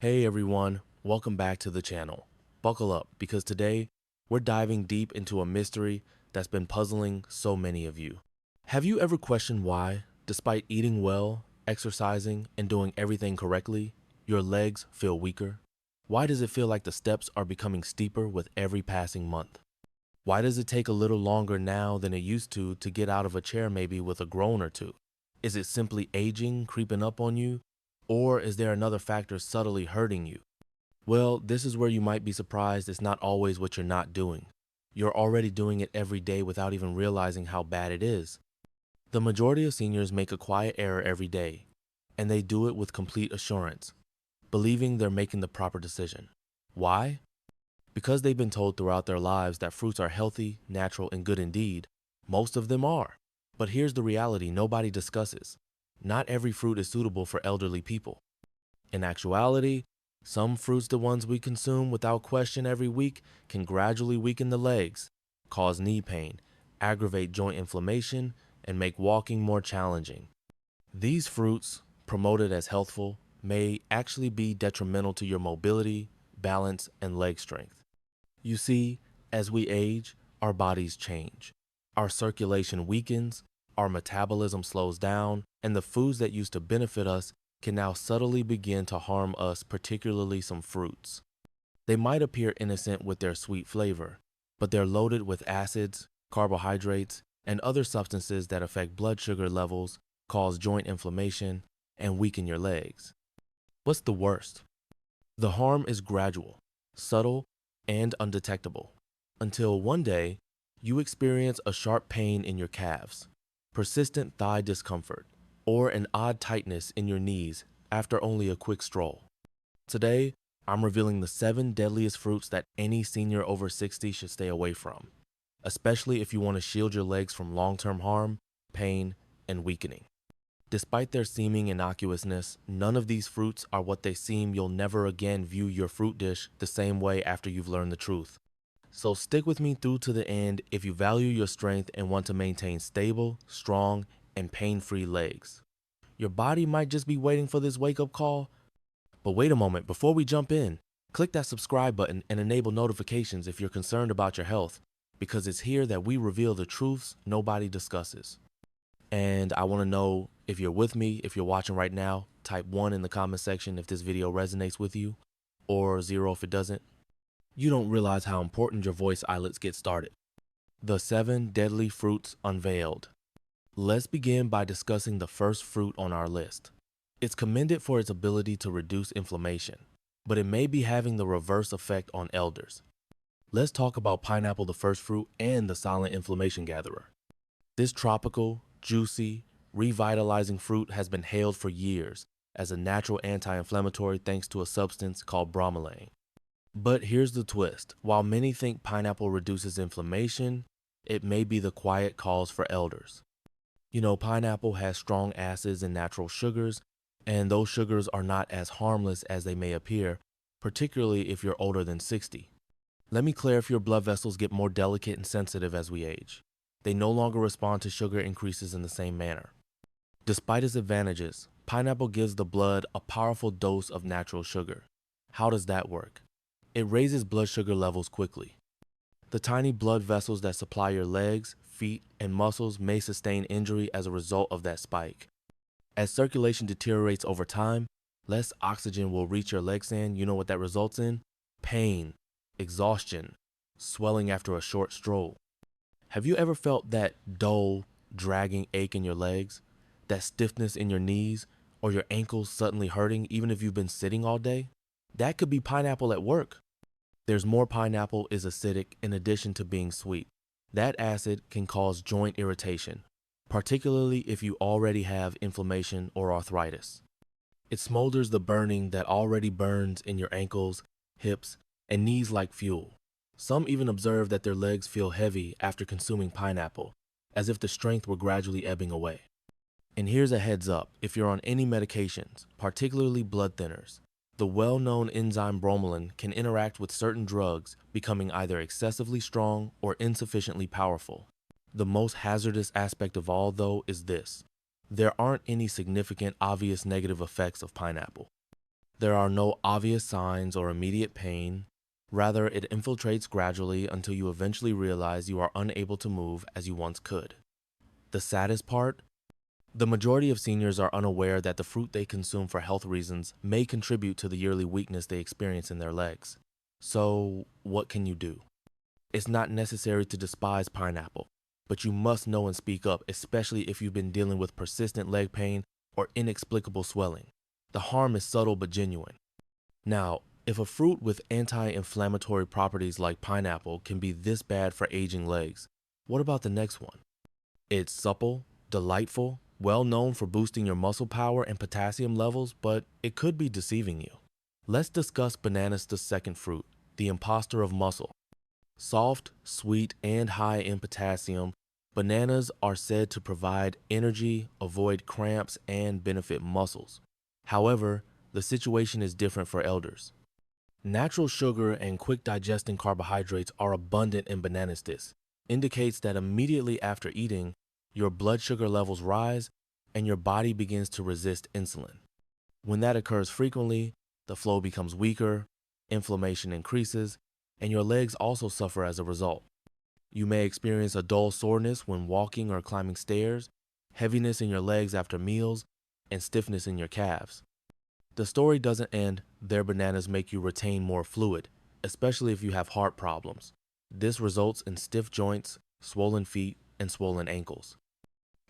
Hey everyone, welcome back to the channel. Buckle up because today we're diving deep into a mystery that's been puzzling so many of you. Have you ever questioned why, despite eating well, exercising, and doing everything correctly, your legs feel weaker? Why does it feel like the steps are becoming steeper with every passing month? Why does it take a little longer now than it used to get out of a chair maybe with a groan or two? Is it simply aging creeping up on you? Or is there another factor subtly hurting you? Well, this is where you might be surprised it's not always what you're not doing. You're already doing it every day without even realizing how bad it is. The majority of seniors make a quiet error every day, and they do it with complete assurance, believing they're making the proper decision. Why? Because they've been told throughout their lives that fruits are healthy, natural, and good indeed. Most of them are. But here's the reality nobody discusses. Not every fruit is suitable for elderly people. In actuality, some fruits, the ones we consume without question every week, can gradually weaken the legs, cause knee pain, aggravate joint inflammation, and make walking more challenging. These fruits, promoted as healthful, may actually be detrimental to your mobility, balance, and leg strength. You see, as we age, our bodies change. Our circulation weakens, our metabolism slows down, and the foods that used to benefit us can now subtly begin to harm us, particularly some fruits. They might appear innocent with their sweet flavor, but they're loaded with acids, carbohydrates, and other substances that affect blood sugar levels, cause joint inflammation, and weaken your legs. What's the worst? The harm is gradual, subtle, and undetectable, until one day you experience a sharp pain in your calves, persistent thigh discomfort, or an odd tightness in your knees after only a quick stroll. Today, I'm revealing the 7 deadliest fruits that any senior over 60 should stay away from, especially if you want to shield your legs from long-term harm, pain, and weakening. Despite their seeming innocuousness, none of these fruits are what they seem. You'll never again view your fruit dish the same way after you've learned the truth. So stick with me through to the end if you value your strength and want to maintain stable, strong, and pain-free legs. Your body might just be waiting for this wake-up call. But wait a moment, before we jump in, click that subscribe button and enable notifications if you're concerned about your health, because it's here that we reveal the truths nobody discusses. And I want to know if you're with me, if you're watching right now, type 1 in the comment section if this video resonates with you, or 0 if it doesn't. You don't realize how important your voice islets get started. The 7 deadly fruits unveiled. Let's begin by discussing the first fruit on our list. It's commended for its ability to reduce inflammation, but it may be having the reverse effect on elders. Let's talk about pineapple, the first fruit, and the silent inflammation gatherer. This tropical, juicy, revitalizing fruit has been hailed for years as a natural anti-inflammatory thanks to a substance called bromelain. But here's the twist. While many think pineapple reduces inflammation, it may be the quiet cause for elders. You know, pineapple has strong acids and natural sugars, and those sugars are not as harmless as they may appear, particularly if you're older than 60. Let me clear if your blood vessels get more delicate and sensitive as we age. They no longer respond to sugar increases in the same manner. Despite its advantages, pineapple gives the blood a powerful dose of natural sugar. How does that work? It raises blood sugar levels quickly. The tiny blood vessels that supply your legs, feet, and muscles may sustain injury as a result of that spike. As circulation deteriorates over time, less oxygen will reach your legs, and you know what that results in? Pain, exhaustion, swelling after a short stroll. Have you ever felt that dull, dragging ache in your legs, that stiffness in your knees, or your ankles suddenly hurting even if you've been sitting all day? That could be pineapple at work. There's more. Pineapple is acidic in addition to being sweet. That acid can cause joint irritation, particularly if you already have inflammation or arthritis. It smolders the burning that already burns in your ankles, hips, and knees like fuel. Some even observe that their legs feel heavy after consuming pineapple, as if the strength were gradually ebbing away. And here's a heads up, if you're on any medications, particularly blood thinners, the well-known enzyme bromelain can interact with certain drugs, becoming either excessively strong or insufficiently powerful. The most hazardous aspect of all, though, is this. There aren't any significant, obvious negative effects of pineapple. There are no obvious signs or immediate pain. Rather, it infiltrates gradually until you eventually realize you are unable to move as you once could. The saddest part? The majority of seniors are unaware that the fruit they consume for health reasons may contribute to the yearly weakness they experience in their legs. So, what can you do? It's not necessary to despise pineapple, but you must know and speak up, especially if you've been dealing with persistent leg pain or inexplicable swelling. The harm is subtle but genuine. Now, if a fruit with anti-inflammatory properties like pineapple can be this bad for aging legs, what about the next one? It's supple, delightful, well known for boosting your muscle power and potassium levels, but it could be deceiving you. Let's discuss bananas, the second fruit, the imposter of muscle. Soft, sweet, and high in potassium, bananas are said to provide energy, avoid cramps, and benefit muscles. However, the situation is different for elders. Natural sugar and quick digesting carbohydrates are abundant in bananas. This indicates that immediately after eating, your blood sugar levels rise and your body begins to resist insulin. When that occurs frequently, the flow becomes weaker, inflammation increases, and your legs also suffer as a result. You may experience a dull soreness when walking or climbing stairs, heaviness in your legs after meals, and stiffness in your calves. The story doesn't end. Their bananas make you retain more fluid, especially if you have heart problems. This results in stiff joints, swollen feet, and swollen ankles.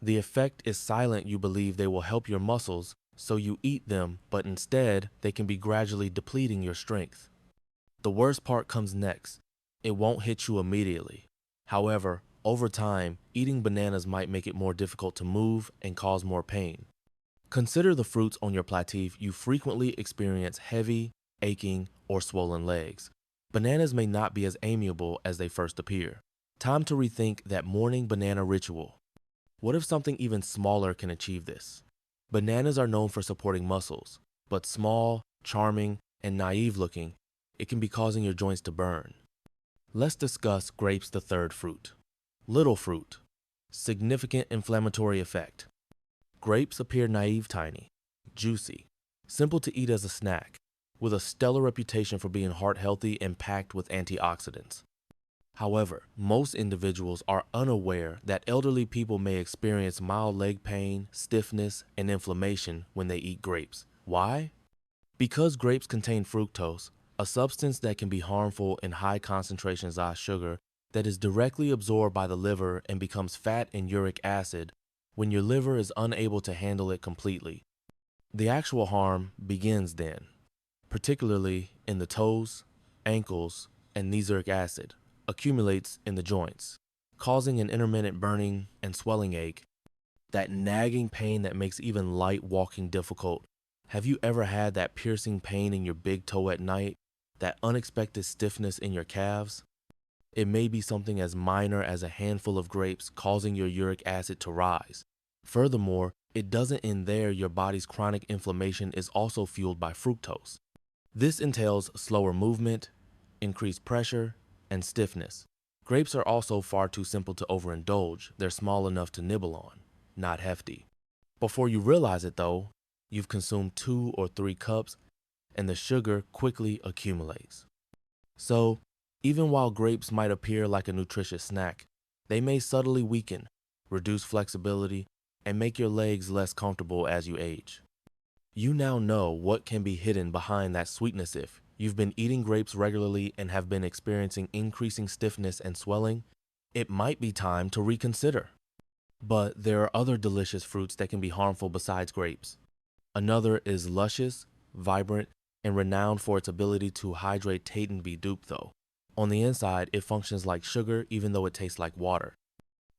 The effect is silent. You believe they will help your muscles, so you eat them, but instead, they can be gradually depleting your strength. The worst part comes next. It won't hit you immediately. However, over time, eating bananas might make it more difficult to move and cause more pain. Consider the fruits on your plateau. You frequently experience heavy, aching, or swollen legs. Bananas may not be as amiable as they first appear. Time to rethink that morning banana ritual. What if something even smaller can achieve this? Bananas are known for supporting muscles, but small, charming, and naive looking, it can be causing your joints to burn. Let's discuss grapes, the third fruit. Little fruit. Significant inflammatory effect. Grapes appear naive, tiny, juicy, simple to eat as a snack, with a stellar reputation for being heart healthy and packed with antioxidants. However, most individuals are unaware that elderly people may experience mild leg pain, stiffness, and inflammation when they eat grapes. Why? Because grapes contain fructose, a substance that can be harmful in high concentrations of sugar that is directly absorbed by the liver and becomes fat and uric acid when your liver is unable to handle it completely. The actual harm begins then, particularly in the toes, ankles, and uric acid accumulates in the joints, causing an intermittent burning and swelling ache, that nagging pain that makes even light walking difficult. Have you ever had that piercing pain in your big toe at night, that unexpected stiffness in your calves? It may be something as minor as a handful of grapes causing your uric acid to rise. Furthermore, it doesn't end there. Your body's chronic inflammation is also fueled by fructose. This entails slower movement, increased pressure, and stiffness. Grapes are also far too simple to overindulge. They're small enough to nibble on, not hefty. Before you realize it though, you've consumed 2 or 3 cups and the sugar quickly accumulates. So, even while grapes might appear like a nutritious snack, they may subtly weaken, reduce flexibility, and make your legs less comfortable as you age. You now know what can be hidden behind that sweetness. If you've been eating grapes regularly and have been experiencing increasing stiffness and swelling, it might be time to reconsider. But there are other delicious fruits that can be harmful besides grapes. Another is luscious, vibrant, and renowned for its ability to hydrate. Taten be duped though. On the inside, it functions like sugar even though it tastes like water.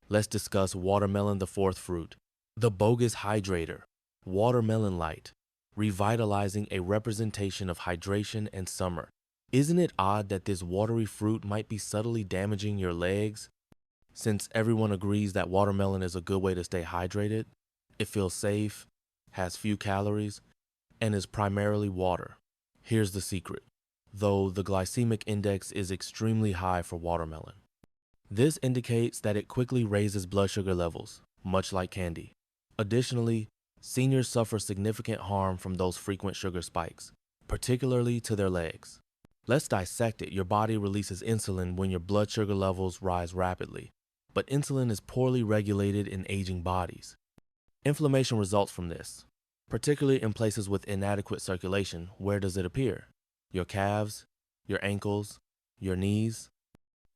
Let's discuss watermelon, the fourth fruit. The bogus hydrator. Watermelon light. Revitalizing, a representation of hydration and summer. Isn't it odd that this watery fruit might be subtly damaging your legs? Since everyone agrees that watermelon is a good way to stay hydrated, it feels safe, has few calories, and is primarily water. Here's the secret, though the glycemic index is extremely high for watermelon. This indicates that it quickly raises blood sugar levels, much like candy. Additionally, seniors suffer significant harm from those frequent sugar spikes. particularly to their legs. Let's dissect it. Your body releases insulin when your blood sugar levels rise rapidly, but insulin is poorly regulated in aging bodies. Inflammation results from this, particularly in places with inadequate circulation. Where does it appear? Your calves, your ankles, your knees.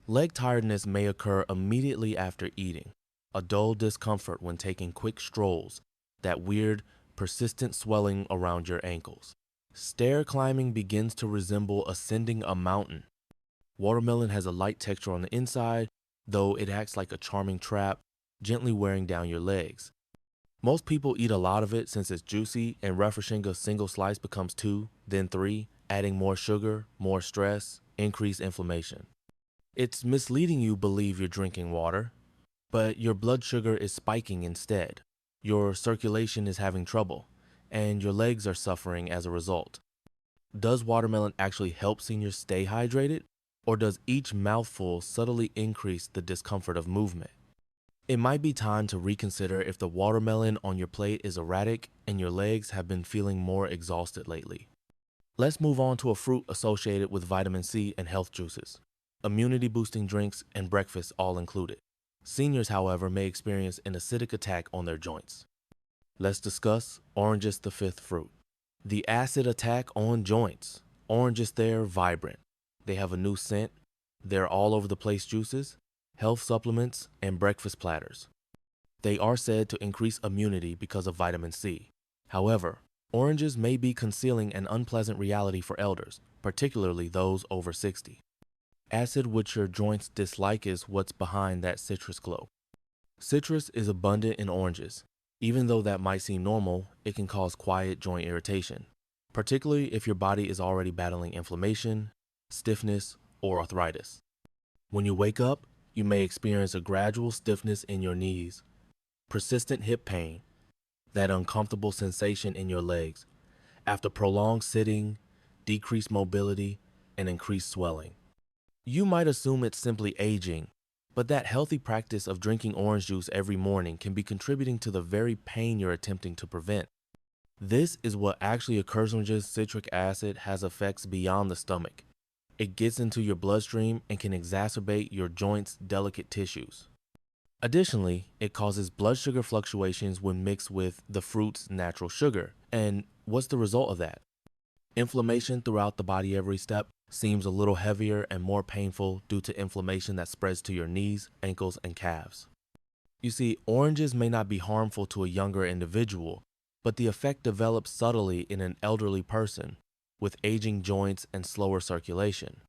Leg tiredness may occur immediately after eating, a dull discomfort when taking quick strolls, that weird, persistent swelling around your ankles. Stair climbing begins to resemble ascending a mountain. Watermelon has a light texture on the inside, though it acts like a charming trap, gently wearing down your legs. Most people eat a lot of it since it's juicy, and refreshing a single slice becomes 2, then 3, adding more sugar, more stress, increased inflammation. It's misleading you believe you're drinking water, but your blood sugar is spiking instead. Your circulation is having trouble, and your legs are suffering as a result. Does watermelon actually help seniors stay hydrated, or does each mouthful subtly increase the discomfort of movement? It might be time to reconsider if the watermelon on your plate is erratic and your legs have been feeling more exhausted lately. Let's move on to a fruit associated with vitamin C and health juices, immunity-boosting drinks, and breakfast all included. Seniors, however, may experience an acidic attack on their joints. Let's discuss oranges, the fifth fruit. The acid attack on joints. Oranges, they're vibrant. They have a new scent. They're all over the place juices, health supplements, and breakfast platters. They are said to increase immunity because of vitamin C. However, oranges may be concealing an unpleasant reality for elders, particularly those over 60. Acid which your joints dislike is what's behind that citrus glow. Citrus is abundant in oranges. Even though that might seem normal, it can cause quiet joint irritation, particularly if your body is already battling inflammation, stiffness, or arthritis. When you wake up, you may experience a gradual stiffness in your knees, persistent hip pain, that uncomfortable sensation in your legs, after prolonged sitting, decreased mobility, and increased swelling. You might assume it's simply aging, but that healthy practice of drinking orange juice every morning can be contributing to the very pain you're attempting to prevent. This is what actually occurs when citric acid has effects beyond the stomach. It gets into your bloodstream and can exacerbate your joints' delicate tissues. Additionally, it causes blood sugar fluctuations when mixed with the fruit's natural sugar. And what's the result of that? Inflammation throughout the body every step, seems a little heavier and more painful due to inflammation that spreads to your knees, ankles, and calves. You see, oranges may not be harmful to a younger individual, but the effect develops subtly in an elderly person with aging joints and slower circulation.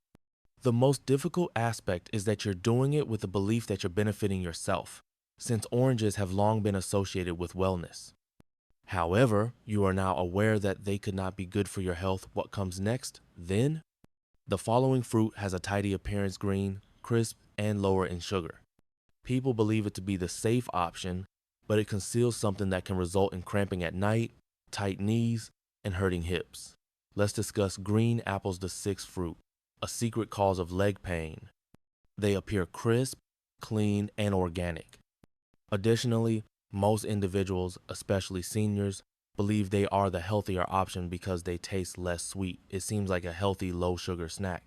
The most difficult aspect is that you're doing it with the belief that you're benefiting yourself, since oranges have long been associated with wellness. However, you are now aware that they could not be good for your health. What comes next, then? The following fruit has a tidy appearance, green, crisp, and lower in sugar. People believe it to be the safe option, but it conceals something that can result in cramping at night, tight knees, and hurting hips. Let's discuss green apples, the sixth fruit, a secret cause of leg pain. They appear crisp, clean, and organic. Additionally, most individuals, especially seniors, believe they are the healthier option because they taste less sweet. It seems like a healthy, low-sugar snack.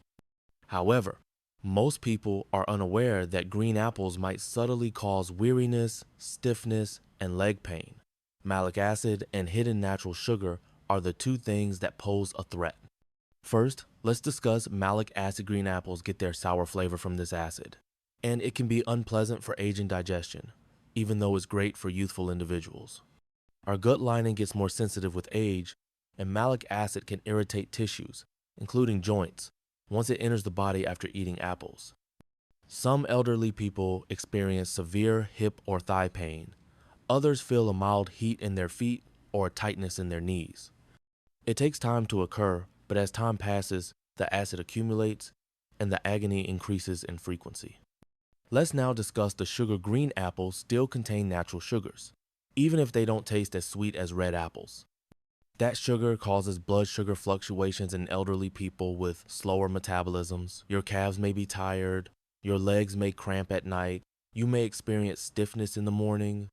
However, most people are unaware that green apples might subtly cause weariness, stiffness, and leg pain. Malic acid and hidden natural sugar are the two things that pose a threat. First, let's discuss malic acid. Green apples get their sour flavor from this acid, and it can be unpleasant for aging digestion, even though it's great for youthful individuals. Our gut lining gets more sensitive with age, and malic acid can irritate tissues, including joints, once it enters the body after eating apples. Some elderly people experience severe hip or thigh pain. Others feel a mild heat in their feet or a tightness in their knees. It takes time to occur, but as time passes, the acid accumulates and the agony increases in frequency. Let's now discuss the sugar. Green apples still contain natural sugars, even if they don't taste as sweet as red apples. That sugar causes blood sugar fluctuations in elderly people with slower metabolisms. Your calves may be tired, your legs may cramp at night, you may experience stiffness in the morning,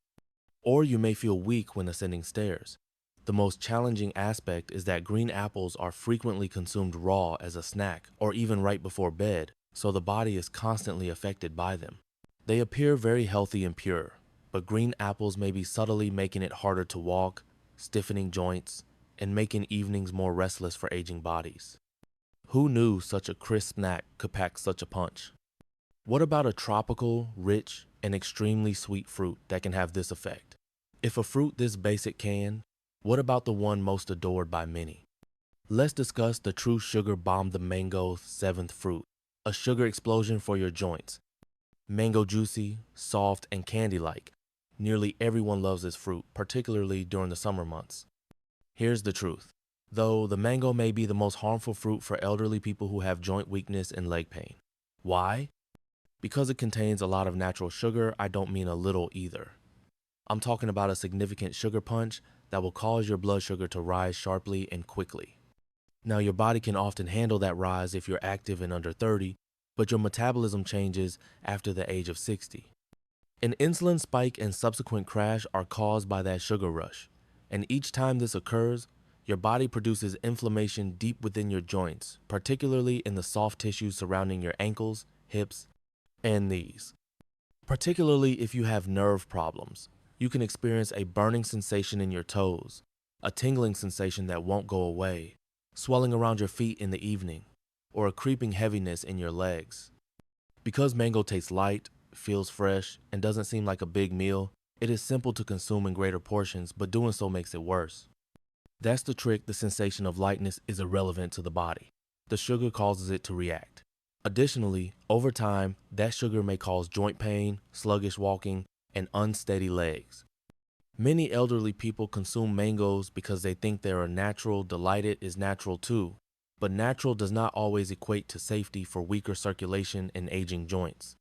or you may feel weak when ascending stairs. The most challenging aspect is that green apples are frequently consumed raw as a snack or even right before bed, so the body is constantly affected by them. They appear very healthy and pure, but green apples may be subtly making it harder to walk, stiffening joints, and making evenings more restless for aging bodies. Who knew such a crisp snack could pack such a punch? What about a tropical, rich, and extremely sweet fruit that can have this effect? If a fruit this basic can, what about the one most adored by many? Let's discuss the true sugar bomb, the mango's seventh fruit, a sugar explosion for your joints. Mango juicy, soft, and candy-like. Nearly everyone loves this fruit, particularly during the summer months. Here's the truth. Though the mango may be the most harmful fruit for elderly people who have joint weakness and leg pain. Why? Because it contains a lot of natural sugar. I don't mean a little either. I'm talking about a significant sugar punch that will cause your blood sugar to rise sharply and quickly. Now, your body can often handle that rise if you're active and under 30, but your metabolism changes after the age of 60. An insulin spike and subsequent crash are caused by that sugar rush, and each time this occurs, your body produces inflammation deep within your joints, particularly in the soft tissue surrounding your ankles, hips, and knees. Particularly if you have nerve problems, you can experience a burning sensation in your toes, a tingling sensation that won't go away, swelling around your feet in the evening, or a creeping heaviness in your legs. Because mango tastes light, feels fresh, and doesn't seem like a big meal, it is simple to consume in greater portions, but doing so makes it worse. That's the trick. The sensation of lightness is irrelevant to the body. The sugar causes it to react. Additionally, over time, that sugar may cause joint pain, sluggish walking, and unsteady legs. Many elderly people consume mangoes because they think they are natural. Delighted is natural too, but natural does not always equate to safety for weaker circulation and aging joints.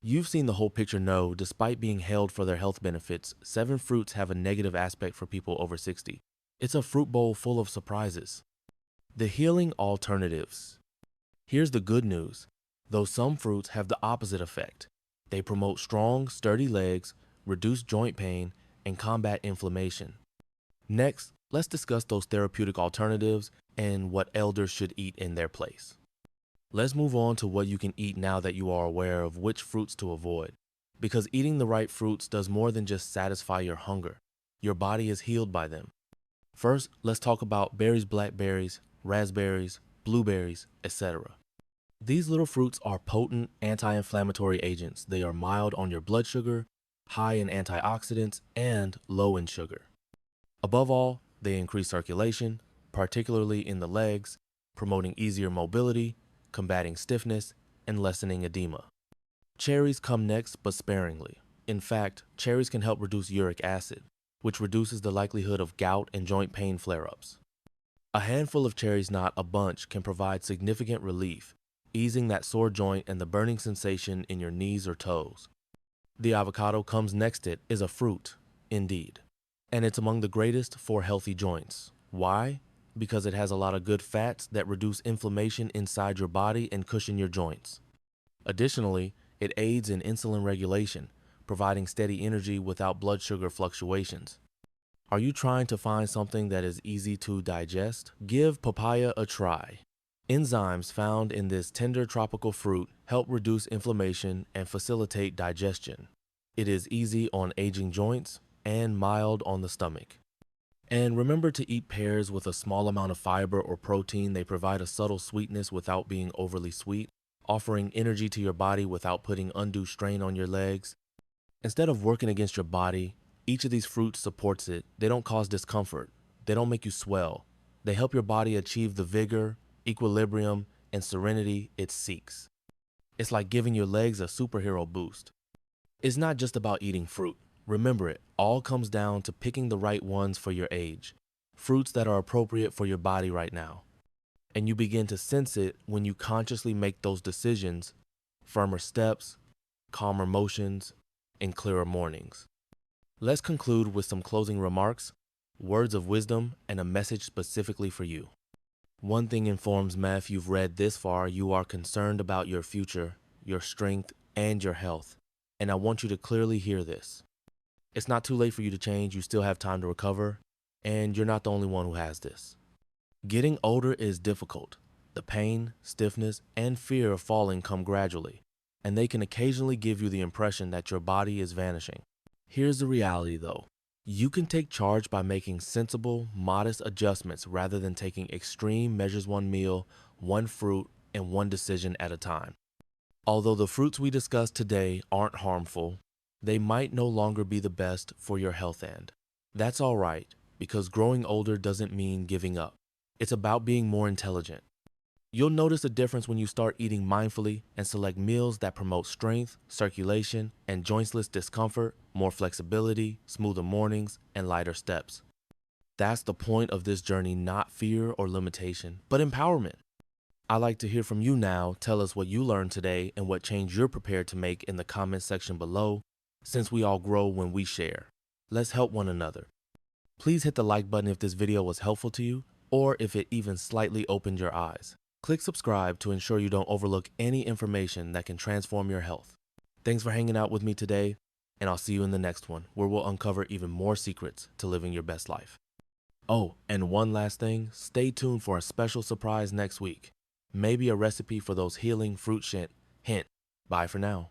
You've seen the whole picture. No, despite being hailed for their health benefits, 7 fruits have a negative aspect for people over 60. It's a fruit bowl full of surprises. The healing alternatives. Here's the good news. Though some fruits have the opposite effect, they promote strong, sturdy legs, reduce joint pain, and combat inflammation. Next, let's discuss those therapeutic alternatives and what elders should eat in their place. Let's move on to what you can eat now that you are aware of which fruits to avoid. Because eating the right fruits does more than just satisfy your hunger. Your body is healed by them. First, let's talk about berries, blackberries, raspberries, blueberries, etc. These little fruits are potent anti-inflammatory agents. They are mild on your blood sugar, high in antioxidants, and low in sugar. Above all, they increase circulation, particularly in the legs, promoting easier mobility, combating stiffness, and lessening edema. Cherries come next, but sparingly. In fact, cherries can help reduce uric acid, which reduces the likelihood of gout and joint pain flare-ups. A handful of cherries, not a bunch, can provide significant relief, easing that sore joint and the burning sensation in your knees or toes. The avocado comes next. It is a fruit, indeed, and it's among the greatest for healthy joints. Why? Because it has a lot of good fats that reduce inflammation inside your body and cushion your joints. Additionally, it aids in insulin regulation, providing steady energy without blood sugar fluctuations. Are you trying to find something that is easy to digest? Give papaya a try. Enzymes found in this tender tropical fruit help reduce inflammation and facilitate digestion. It is easy on aging joints and mild on the stomach. And remember to eat pears with a small amount of fiber or protein. They provide a subtle sweetness without being overly sweet, offering energy to your body without putting undue strain on your legs. Instead of working against your body, each of these fruits supports it. They don't cause discomfort. They don't make you swell. They help your body achieve the vigor, equilibrium, and serenity it seeks. It's like giving your legs a superhero boost. It's not just about eating fruit. Remember, it all comes down to picking the right ones for your age, fruits that are appropriate for your body right now. And you begin to sense it when you consciously make those decisions, firmer steps, calmer motions, and clearer mornings. Let's conclude with some closing remarks, words of wisdom, and a message specifically for you. One thing informs me: if you've read this far, you are concerned about your future, your strength, and your health. And I want you to clearly hear this. It's not too late for you to change. You still have time to recover. And you're not the only one who has this. Getting older is difficult. The pain, stiffness, and fear of falling come gradually, and they can occasionally give you the impression that your body is vanishing. Here's the reality though. You can take charge by making sensible, modest adjustments rather than taking extreme measures, one meal, one fruit, and one decision at a time. Although the fruits we discussed today aren't harmful, they might no longer be the best for your health, and that's all right, because growing older doesn't mean giving up. It's about being more intelligent. You'll notice a difference when you start eating mindfully and select meals that promote strength, circulation, and jointless discomfort, more flexibility, smoother mornings, and lighter steps. That's the point of this journey, not fear or limitation, but empowerment. I'd like to hear from you now. Tell us what you learned today and what change you're prepared to make in the comment section below, since we all grow when we share. Let's help one another. Please hit the like button if this video was helpful to you, or if it even slightly opened your eyes. Click subscribe to ensure you don't overlook any information that can transform your health. Thanks for hanging out with me today, and I'll see you in the next one, where we'll uncover even more secrets to living your best life. Oh, and one last thing, stay tuned for a special surprise next week. Maybe a recipe for those healing fruit shit. Hint, bye for now.